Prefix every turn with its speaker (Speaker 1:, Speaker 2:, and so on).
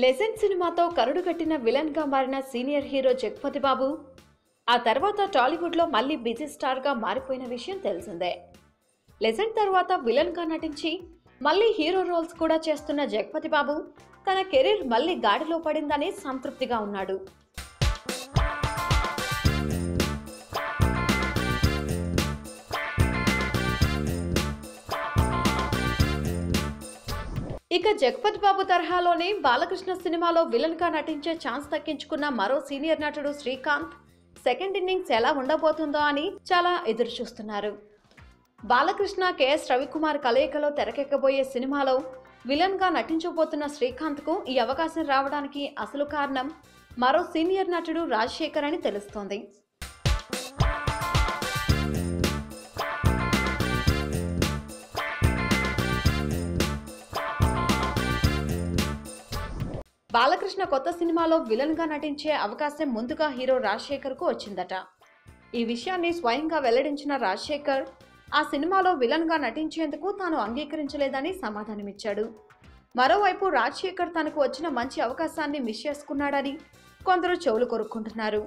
Speaker 1: Legend సినిమాతో కరుడు కట్టిన విలన్ గా మారిన సీనియర్ హీరో జగపతి బాబు ఆ తర్వాత టాలీవుడ్ లో మళ్ళీ బిజీ స్టార్ గా మారిపోయిన విషయం తెలిసిందే. లెజెండ్ తర్వాత విలన్ గా నటించి మళ్ళీ హీరో రోల్స్ కూడా చేస్తున్న జగపతి బాబు తన కెరీర్ మళ్ళీ గాడిలో పడిందని సంతృప్తిగా ఉన్నాడు. ఇక జగపతి బాబు తరహాలోనే బాలకృష్ణ సినిమాలో విలన్ గా నటించే ఛాన్స్ దక్కించుకున్న మరో సీనియర్ నటుడు శ్రీకాంత్ సెకండ్ ఇన్నింగ్స్ ఎలా ఉండబోతుందో అని చాలా ఎదురు చూస్తున్నారు. బాలకృష్ణ కెఎస్ రవికుమార్ కలయికలో తెరకెక్కబోయే సినిమాలో విలన్ గా నటించబోతున్న శ్రీకాంత్ కు ఈ అవకాశం రావడానికి అసలు కారణం మరో సీనియర్ నటుడు రాజశేఖర్ అని తెలుస్తోంది. బాలకృష్ణ కొత్త సినిమాలో విలన్ గా నటించే అవకాశం ముందుగా హీరో రాజశేఖర్ కు వచ్చిందట. ఈ విషయాన్ని స్వయంగా వెల్లడించిన రాజశేఖర్ ఆ సినిమాలో విలన్ గా నటించేందుకు తాను అంగీకరించలేదని సమాధానమిచ్చాడు. మరోవైపు రాజశేఖర్ తనకు వచ్చిన మంచి అవకాశాన్ని మిస్ చేసుకున్నాడని కొందరు చెవులు కొరుక్కుంటున్నారు.